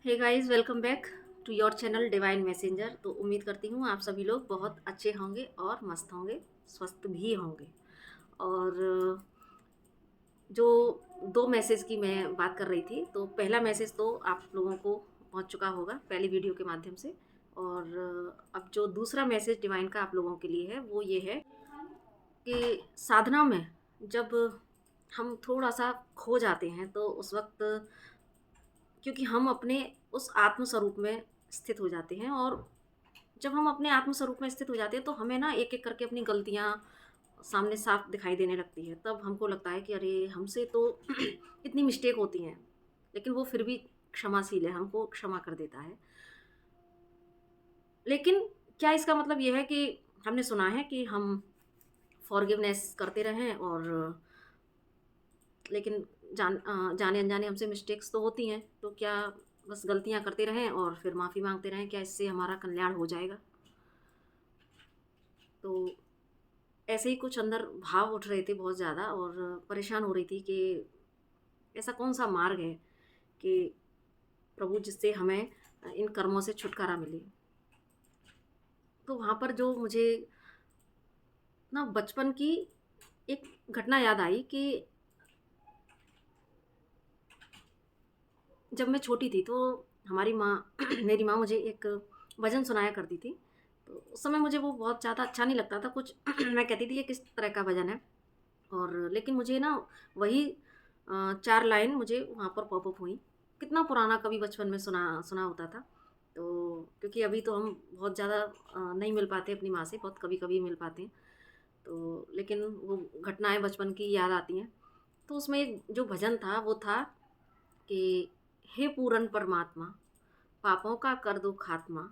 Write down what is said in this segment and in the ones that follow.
Hey guys, welcome back to your channel divine messenger. तो उम्मीद करती हूँ आप सभी लोग बहुत अच्छे होंगे और मस्त होंगे, स्वस्थ भी होंगे। और जो दो मैसेज की मैं बात कर रही थी, तो पहला मैसेज तो आप लोगों को पहुँच चुका होगा पहली वीडियो के माध्यम से। और अब जो दूसरा मैसेज डिवाइन का आप लोगों के लिए है वो ये है कि साधना में जब हम थोड़ा सा खो जाते हैं तो उस वक्त, क्योंकि हम अपने उस आत्म स्वरूप में स्थित हो जाते हैं, और जब हम अपने आत्म स्वरूप में स्थित हो जाते हैं तो हमें ना एक एक करके अपनी गलतियाँ सामने साफ दिखाई देने लगती है। तब हमको लगता है कि अरे हमसे तो इतनी मिस्टेक होती हैं, लेकिन वो फिर भी क्षमाशील है, हमको क्षमा कर देता है। लेकिन क्या इसका मतलब ये है कि हमने सुना है कि हम फॉरगिवनेस करते रहें, और लेकिन जाने अनजाने हमसे मिस्टेक्स तो होती हैं, तो क्या बस गलतियाँ करते रहें और फिर माफ़ी मांगते रहें? क्या इससे हमारा कल्याण हो जाएगा? तो ऐसे ही कुछ अंदर भाव उठ रहे थे बहुत ज़्यादा, और परेशान हो रही थी कि ऐसा कौन-सा मार्ग है कि प्रभु जिससे हमें इन कर्मों से छुटकारा मिले। तो वहाँ पर जो मुझे ना बचपन की एक घटना याद आई कि जब मैं छोटी थी तो हमारी माँ मेरी माँ मुझे एक भजन सुनाया करती थी। तो उस समय मुझे वो बहुत ज़्यादा अच्छा नहीं लगता था कुछ। मैं कहती थी ये किस तरह का भजन है, और लेकिन मुझे ना वही 4 लाइन मुझे वहाँ पर पॉपअप हुई। कितना पुराना कभी बचपन में सुना सुना होता था। तो क्योंकि अभी तो हम बहुत ज़्यादा नहीं मिल पाते अपनी माँ से, बहुत कभी-कभी मिल पाते हैं। तो लेकिन वो घटनाएँ बचपन की याद आती हैं। तो उसमें एक जो भजन था वो था कि हे पूरन परमात्मा, पापों का कर दो खात्मा,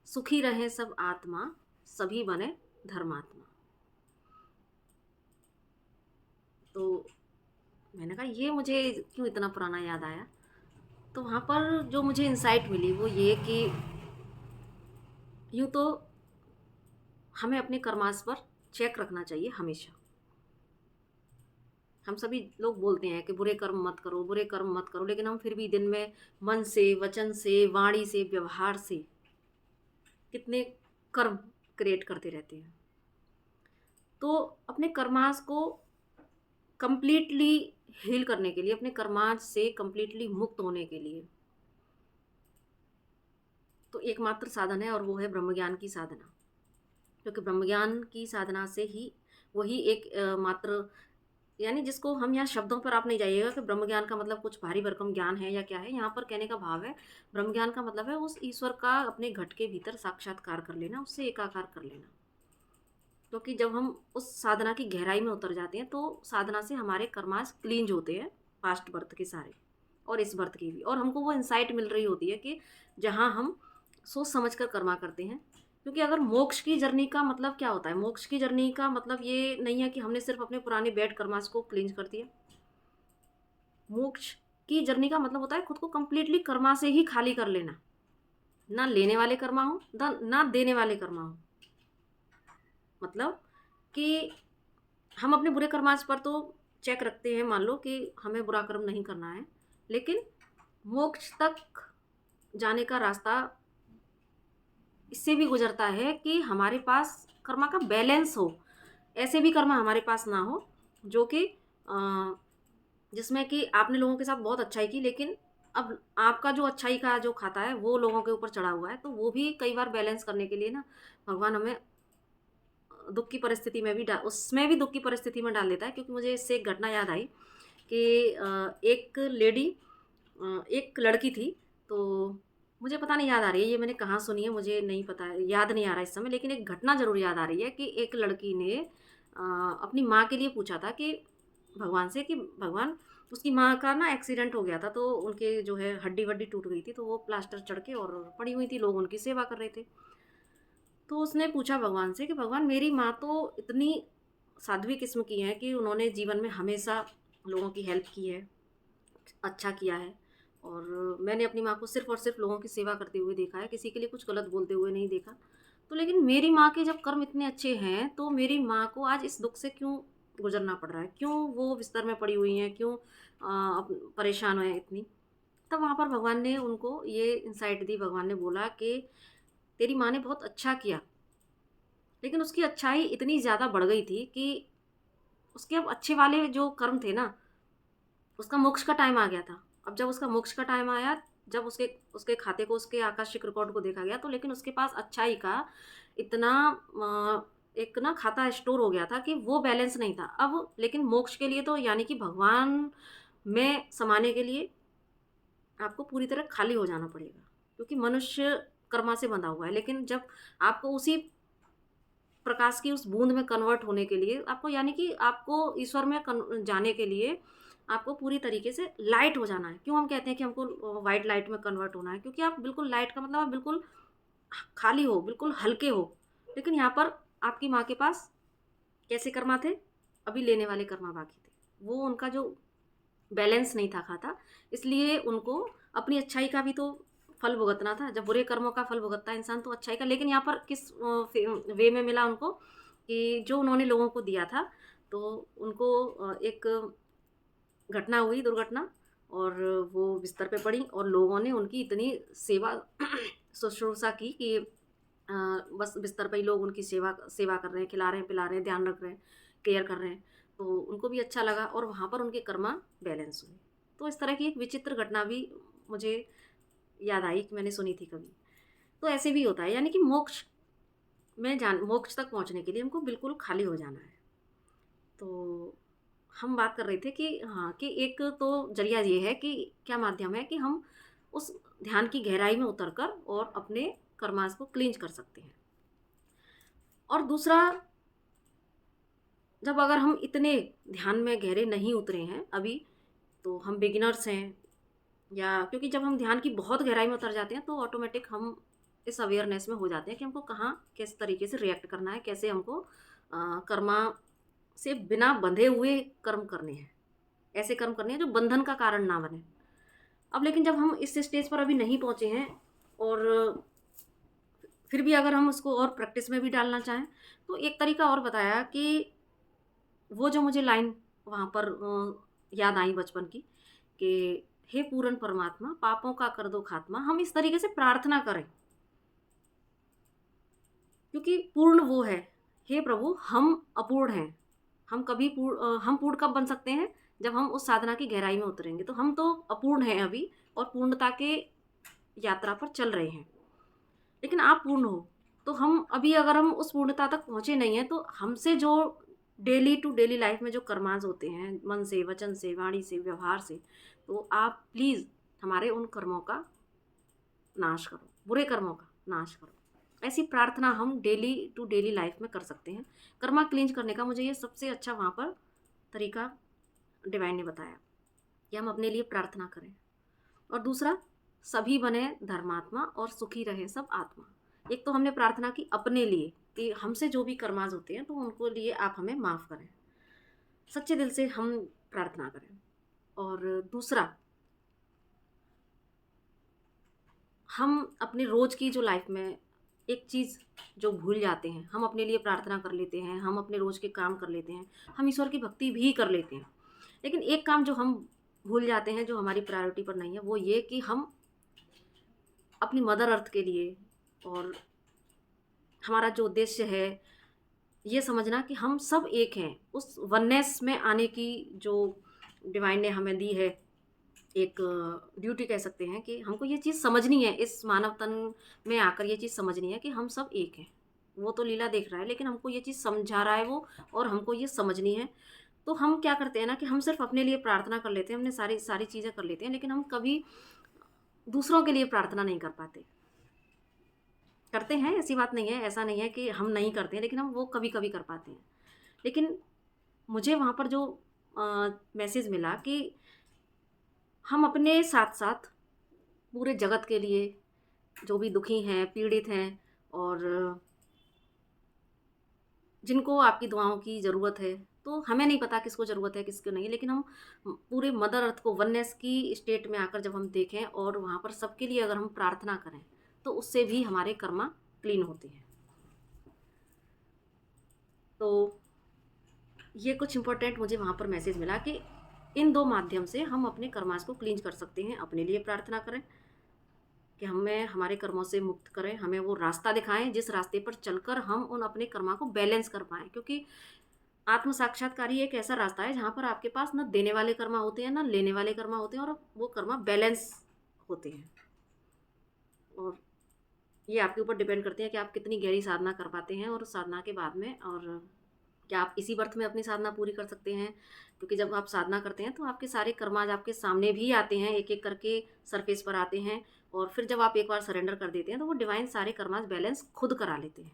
सुखी रहें सब आत्मा, सभी बने धर्मात्मा। तो मैंने कहा ये मुझे क्यों इतना पुराना याद आया? तो वहाँ पर जो मुझे इनसाइट मिली वो ये कि यूँ तो हमें अपने कर्मास पर चेक रखना चाहिए हमेशा। हम सभी लोग बोलते हैं कि बुरे कर्म मत करो, बुरे कर्म मत करो, लेकिन हम फिर भी दिन में मन से, वचन से, वाणी से, व्यवहार से कितने कर्म क्रिएट करते रहते हैं। तो अपने कर्मास को कंप्लीटली हील करने के लिए, अपने कर्मास से कंप्लीटली मुक्त होने के लिए, तो एकमात्र साधन है और वो है ब्रह्म ज्ञान की साधना। क्योंकि ब्रह्म ज्ञान की साधना से ही वही एक मात्र, यानी जिसको हम यहाँ शब्दों पर आप नहीं जाइएगा कि ब्रह्म ज्ञान का मतलब कुछ भारी भरकम ज्ञान है या क्या है। यहाँ पर कहने का भाव है, ब्रह्म ज्ञान का मतलब है उस ईश्वर का अपने घट के भीतर साक्षात्कार कर लेना, उससे एकाकार कर लेना। क्योंकि जब हम उस साधना की गहराई में उतर जाते हैं तो साधना से हमारे कर्मास क्लींज होते हैं, पास्ट बर्थ के सारे और इस बर्थ के भी, और हमको वो इंसाइट मिल रही होती है कि जहाँ हम सोच समझ कर कर्मा करते हैं। क्योंकि अगर मोक्ष की जर्नी का मतलब क्या होता है, मोक्ष की जर्नी का मतलब ये नहीं है कि हमने सिर्फ अपने पुराने बैड कर्मास को क्लींज कर दिया। मोक्ष की जर्नी का मतलब होता है खुद को कंप्लीटली कर्मा से ही खाली कर लेना। ना लेने वाले कर्मा हो, ना देने वाले कर्मा हो। मतलब कि हम अपने बुरे कर्मास पर तो चेक रखते हैं, मान लो कि हमें बुरा कर्म नहीं करना है, लेकिन मोक्ष तक जाने का रास्ता इससे भी गुजरता है कि हमारे पास कर्मा का बैलेंस हो। ऐसे भी कर्मा हमारे पास ना हो जो कि जिसमें कि आपने लोगों के साथ बहुत अच्छाई की, लेकिन अब आपका जो अच्छाई का जो खाता है वो लोगों के ऊपर चढ़ा हुआ है। तो वो भी कई बार बैलेंस करने के लिए ना भगवान हमें दुःख की परिस्थिति में भी उसमें भी दुःख की परिस्थिति में डाल देता है। क्योंकि मुझे इससे एक घटना याद आई कि एक लेडी, एक लड़की थी। तो मुझे पता नहीं याद आ रही है ये मैंने कहाँ सुनी है, मुझे नहीं पता है, याद नहीं आ रहा इस समय, लेकिन एक घटना ज़रूर याद आ रही है कि एक लड़की ने अपनी माँ के लिए पूछा था कि भगवान से कि भगवान, उसकी माँ का ना एक्सीडेंट हो गया था, तो उनके जो है हड्डी-वड्डी टूट गई थी, तो वो प्लास्टर चढ़ के और पड़ी हुई थी, लोग उनकी सेवा कर रहे थे। तो उसने पूछा भगवान से कि भगवान, मेरी माँ तो इतनी साध्वी किस्म की है कि उन्होंने जीवन में हमेशा लोगों की हेल्प की है, अच्छा किया है, और मैंने अपनी माँ को सिर्फ़ और सिर्फ़ लोगों की सेवा करते हुए देखा है, किसी के लिए कुछ गलत बोलते हुए नहीं देखा। तो लेकिन मेरी माँ के जब कर्म इतने अच्छे हैं, तो मेरी माँ को आज इस दुःख से क्यों गुज़रना पड़ रहा है? क्यों वो बिस्तर में पड़ी हुई हैं? क्यों परेशान हैं इतनी? तब वहाँ पर भगवान ने उनको ये इंसाइट दी, भगवान ने बोला कि तेरी माँ ने बहुत अच्छा किया, लेकिन उसकी अच्छाई इतनी ज़्यादा बढ़ गई थी कि उसके अब अच्छे वाले जो कर्म थे ना, उसका मोक्ष का टाइम आ गया था। अब जब उसका मोक्ष का टाइम आया, जब उसके उसके खाते को, उसके आकस्मिक रिकॉर्ड को देखा गया, तो लेकिन उसके पास अच्छाई का इतना एक ना खाता स्टोर हो गया था कि वो बैलेंस नहीं था। अब लेकिन मोक्ष के लिए तो यानी कि भगवान में समाने के लिए आपको पूरी तरह खाली हो जाना पड़ेगा, क्योंकि मनुष्य कर्मा से बंधा हुआ है। लेकिन जब आपको उसी प्रकाश की उस बूंद में कन्वर्ट होने के लिए आपको, यानी कि आपको ईश्वर में जाने के लिए आपको पूरी तरीके से लाइट हो जाना है। क्यों हम कहते हैं कि हमको वाइट लाइट में कन्वर्ट होना है? क्योंकि आप बिल्कुल लाइट का मतलब आप बिल्कुल खाली हो, बिल्कुल हल्के हो। लेकिन यहाँ पर आपकी माँ के पास कैसे कर्मा थे? अभी लेने वाले कर्मा बाकी थे। वो उनका जो बैलेंस नहीं था खाता, इसलिए उनको अपनी अच्छाई का भी तो फल भुगतना था। जब बुरे कर्मों का फल भुगतता है इंसान, तो अच्छाई का, लेकिन यहाँ पर किस वे में मिला उनको कि जो उन्होंने लोगों को दिया था, तो उनको एक घटना हुई, दुर्घटना, और वो बिस्तर पे पड़ी और लोगों ने उनकी इतनी सेवा शुश्रूषा की कि बस बिस्तर पे ही लोग उनकी सेवा सेवा कर रहे हैं, खिला रहे हैं, पिला रहे हैं, ध्यान रख रहे हैं, केयर कर रहे हैं। तो उनको भी अच्छा लगा और वहाँ पर उनके कर्मा बैलेंस हुए। तो इस तरह की एक विचित्र घटना भी मुझे याद आई कि मैंने सुनी थी कभी। तो ऐसे भी होता है, यानी कि मोक्ष तक पहुँचने के लिए हमको बिल्कुल खाली हो जाना है। तो हम बात कर रहे थे कि हाँ, कि एक तो ज़रिया ये है कि क्या माध्यम है कि हम उस ध्यान की गहराई में उतरकर और अपने कर्मास को क्लींज कर सकते हैं। और दूसरा, जब अगर हम इतने ध्यान में गहरे नहीं उतरे हैं अभी, तो हम बिगिनर्स हैं, या क्योंकि जब हम ध्यान की बहुत गहराई में उतर जाते हैं तो ऑटोमेटिक हम इस अवेयरनेस में हो जाते हैं कि हमको कहाँ किस तरीके से रिएक्ट करना है, कैसे हमको कर्मा से बिना बंधे हुए कर्म करने हैं, ऐसे कर्म करने हैं जो बंधन का कारण ना बने। अब लेकिन जब हम इस स्टेज पर अभी नहीं पहुँचे हैं, और फिर भी अगर हम उसको और प्रैक्टिस में भी डालना चाहें, तो एक तरीका और बताया कि वो जो मुझे लाइन वहाँ पर याद आई बचपन की, कि हे पूर्ण परमात्मा, पापों का कर दो खात्मा। हम इस तरीके से प्रार्थना करें, क्योंकि पूर्ण वो है। हे प्रभु, हम अपूर्ण हैं। हम पूर्ण कब बन सकते हैं? जब हम उस साधना की गहराई में उतरेंगे। तो हम तो अपूर्ण हैं अभी, और पूर्णता के यात्रा पर चल रहे हैं, लेकिन आप पूर्ण हो। तो हम अभी अगर हम उस पूर्णता तक पहुँचे नहीं हैं, तो हमसे जो डेली टू डेली लाइफ में जो कर्माज होते हैं, मन से, वचन से, वाणी से, व्यवहार से, तो आप प्लीज़ हमारे उन कर्मों का नाश करो, बुरे कर्मों का नाश करो। ऐसी प्रार्थना हम डेली टू डेली लाइफ में कर सकते हैं। कर्मा क्लींज करने का मुझे ये सबसे अच्छा वहाँ पर तरीका डिवाइन ने बताया कि हम अपने लिए प्रार्थना करें। और दूसरा, सभी बने धर्मात्मा और सुखी रहे सब आत्मा। एक तो हमने प्रार्थना की अपने लिए कि हमसे जो भी कर्माज होते हैं, तो उनको लिए आप हमें माफ़ करें, सच्चे दिल से हम प्रार्थना करें। और दूसरा, हम अपने रोज़ की जो लाइफ में एक चीज़ जो भूल जाते हैं, हम अपने लिए प्रार्थना कर लेते हैं, हम अपने रोज़ के काम कर लेते हैं, हम ईश्वर की भक्ति भी कर लेते हैं, लेकिन एक काम जो हम भूल जाते हैं, जो हमारी प्रायोरिटी पर नहीं है, वो ये कि हम अपनी मदर अर्थ के लिए, और हमारा जो उद्देश्य है, ये समझना कि हम सब एक हैं। उस वननेस में आने की जो डिवाइन ने हमें दी है, एक ड्यूटी कह सकते हैं, कि हमको ये चीज़ समझनी है, इस मानव तन में आकर ये चीज़ समझनी है कि हम सब एक हैं। वो तो लीला देख रहा है, लेकिन हमको ये चीज़ समझा रहा है वो, और हमको ये समझनी है। तो हम क्या करते हैं ना, कि हम सिर्फ अपने लिए प्रार्थना कर लेते हैं, हमने सारी सारी चीज़ें कर लेते हैं, लेकिन हम कभी दूसरों के लिए प्रार्थना नहीं कर पाते। करते हैं, ऐसी बात नहीं है, ऐसा नहीं है कि हम नहीं करते हैं, लेकिन हम वो कभी कभी कर पाते हैं। लेकिन मुझे वहाँ पर जो मैसेज मिला कि हम अपने साथ साथ पूरे जगत के लिए, जो भी दुखी हैं, पीड़ित हैं, और जिनको आपकी दुआओं की ज़रूरत है, तो हमें नहीं पता किसको ज़रूरत है, किसको नहीं, लेकिन हम पूरे मदर अर्थ को वननेस की स्टेट में आकर जब हम देखें और वहाँ पर सबके लिए अगर हम प्रार्थना करें, तो उससे भी हमारे कर्मा क्लीन होते हैं। तो ये कुछ इम्पोर्टेंट मुझे वहाँ पर मैसेज मिला कि इन 2 माध्यम से हम अपने कर्मास को क्लींज कर सकते हैं। अपने लिए प्रार्थना करें कि हमें हमारे कर्मों से मुक्त करें, हमें वो रास्ता दिखाएँ जिस रास्ते पर चलकर हम उन अपने कर्मा को बैलेंस कर पाएँ। क्योंकि आत्म साक्षात्कार ही एक ऐसा रास्ता है जहाँ पर आपके पास ना देने वाले कर्मा होते हैं, ना लेने वाले कर्मा होते हैं, और वो कर्मा बैलेंस होते हैं। और ये आपके ऊपर डिपेंड करती है कि आप कितनी गहरी साधना कर पाते हैं और साधना के बाद में, और क्या आप इसी बर्थ में अपनी साधना पूरी कर सकते हैं। क्योंकि जब आप साधना करते हैं तो आपके सारे कर्माज आपके सामने भी आते हैं, एक एक करके सरफेस पर आते हैं, और फिर जब आप एक बार सरेंडर कर देते हैं तो वो डिवाइन सारे कर्माज बैलेंस खुद करा लेते हैं।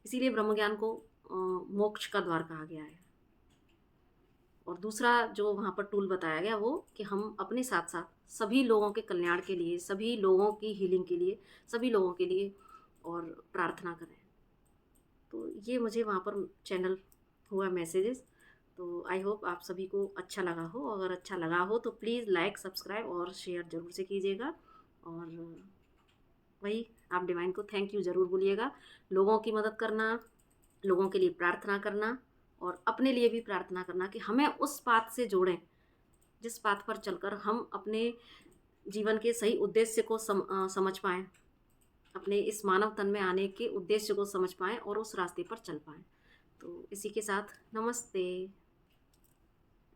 इसीलिए ब्रह्म ज्ञान को मोक्ष का द्वार कहा गया है। और दूसरा जो वहाँ पर टूल बताया गया वो कि हम अपने साथ साथ सभी लोगों के कल्याण के लिए, सभी लोगों की हीलिंग के लिए, सभी लोगों के लिए और प्रार्थना करें। तो ये मुझे वहाँ पर चैनल हुआ मैसेजेस। तो आई होप आप सभी को अच्छा लगा हो। अगर अच्छा लगा हो तो प्लीज़ लाइक, सब्सक्राइब और शेयर ज़रूर से कीजिएगा। और वही, आप डिवाइन को थैंक यू ज़रूर बोलिएगा। लोगों की मदद करना, लोगों के लिए प्रार्थना करना और अपने लिए भी प्रार्थना करना कि हमें उस पाथ से जोड़ें जिस पाथ पर चलकर हम अपने जीवन के सही उद्देश्य को समझ पाएँ, अपने इस मानव तन में आने के उद्देश्य को समझ पाएँ और उस रास्ते पर चल पाएँ। तो इसी के साथ नमस्ते।